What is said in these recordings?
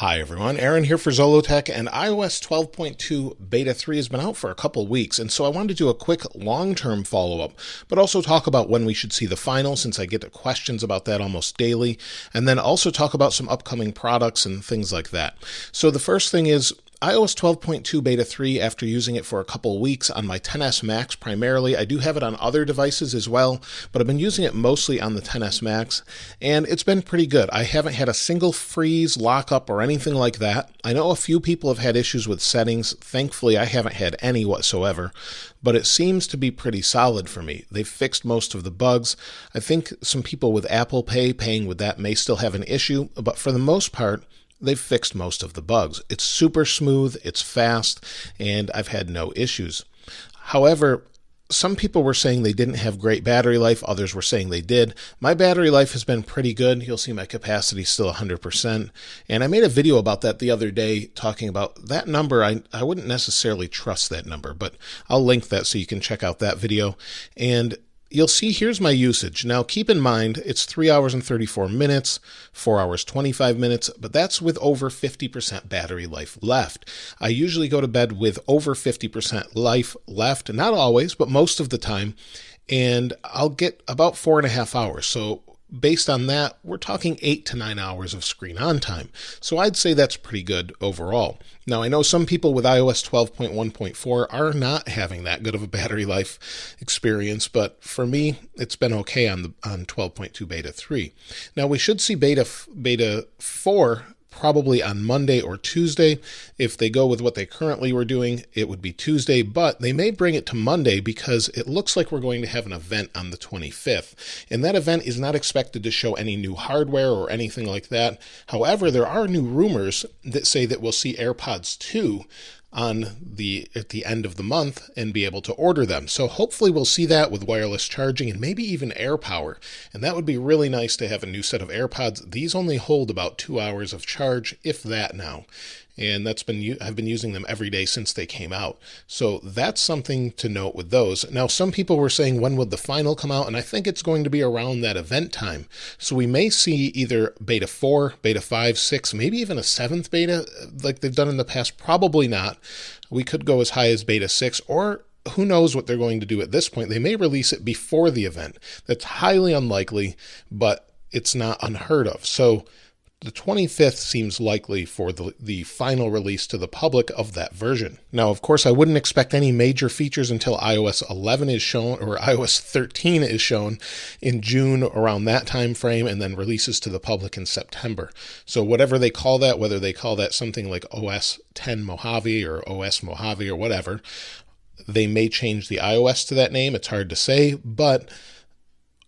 Hi everyone, Aaron here for Zollotech, and iOS 12.2 Beta 3 has been out for a couple weeks, and so I wanted to do a quick long-term follow-up, but also talk about when we should see the final, since I get questions about that almost daily, and then also talk about some upcoming products and things like that. So the first thing is, iOS 12.2 Beta 3, after using it for a couple weeks on my XS Max primarily. I do have it on other devices as well, but I've been using it mostly on the XS Max, and it's been pretty good. I haven't had a single freeze, lockup, or anything like that. I know a few people have had issues with settings. Thankfully, I haven't had any whatsoever, but it seems to be pretty solid for me. They've fixed most of the bugs. I think some people with Apple Pay, paying with that, may still have an issue, but for the most part, they've fixed most of the bugs. It's super smooth, it's fast, and I've had no issues. However, some people were saying they didn't have great battery life, others were saying they did. My battery life has been pretty good. You'll see my capacity still 100%. And I made a video about that the other day, talking about that number. I wouldn't necessarily trust that number, but I'll link that so you can check out that video. And you'll see here's my usage. Now keep in mind, it's 3 hours and 34 minutes, 4 hours 25 minutes, but that's with over 50% battery life left. I usually go to bed with over 50% life left, not always, but most of the time, and I'll get about 4.5 hours. So based on that, we're talking 8 to 9 hours of screen on time. So I'd say that's pretty good overall. Now, I know some people with iOS 12.1.4 are not having that good of a battery life experience, but for me, it's been okay on 12.2 Beta 3. Now, we should see Beta 4 probably on Monday or Tuesday. If they go with what they currently were doing, it would be Tuesday, but they may bring it to Monday because it looks like we're going to have an event on the 25th. And that event is not expected to show any new hardware or anything like that. However, there are new rumors that say that we'll see AirPods 2 at the end of the month and be able to order them. So hopefully we'll see that with wireless charging and maybe even AirPower. And that would be really nice to have a new set of AirPods. These only hold about 2 hours of charge, if that now. And I've been using them every day since they came out. So that's something to note with those. Now, some people were saying, when would the final come out? And I think it's going to be around that event time. So we may see either Beta 4, Beta 5, 6, maybe even a 7th beta like they've done in the past. Probably not. We could go as high as Beta 6, or who knows what they're going to do at this point. They may release it before the event. That's highly unlikely, but it's not unheard of. So the 25th seems likely for the final release to the public of that version. Now, of course, I wouldn't expect any major features until iOS 11 is shown, or iOS 13 is shown in June, around that time frame, and then releases to the public in September. So whatever they call that, whether they call that something like OS 10 Mojave or OS Mojave or whatever, they may change the iOS to that name. It's hard to say, but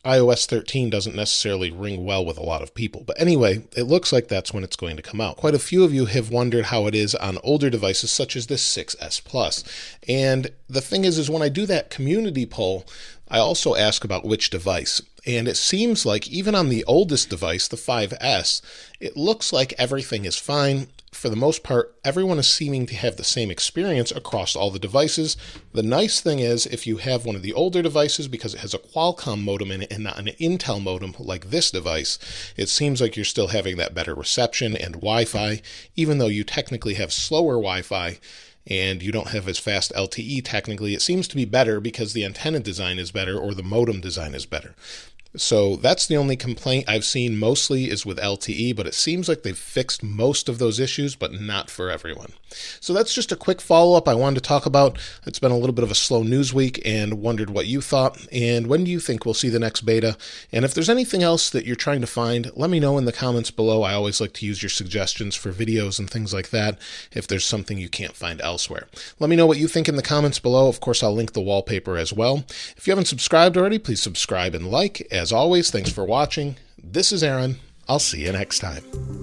iOS 13 doesn't necessarily ring well with a lot of people. But anyway, it looks like that's when it's going to come out. Quite a few of you have wondered how it is on older devices such as this 6S Plus. And the thing is when I do that community poll, I also ask about which device. And it seems like even on the oldest device, the 5S, it looks like everything is fine. For the most part, everyone is seeming to have the same experience across all the devices. The nice thing is, if you have one of the older devices, because it has a Qualcomm modem in it and not an Intel modem like this device, it seems like you're still having that better reception and Wi-Fi, even though you technically have slower Wi-Fi and you don't have as fast LTE technically. It seems to be better because the antenna design is better or the modem design is better. So that's the only complaint I've seen mostly is with LTE, but it seems like they've fixed most of those issues, but not for everyone. So that's just a quick follow-up I wanted to talk about. It's been a little bit of a slow news week and wondered what you thought, and when do you think we'll see the next beta? And if there's anything else that you're trying to find, let me know in the comments below. I always like to use your suggestions for videos and things like that if there's something you can't find elsewhere. Let me know what you think in the comments below. Of course, I'll link the wallpaper as well. If you haven't subscribed already, please subscribe and like. As always, thanks for watching. This is Aaron. I'll see you next time.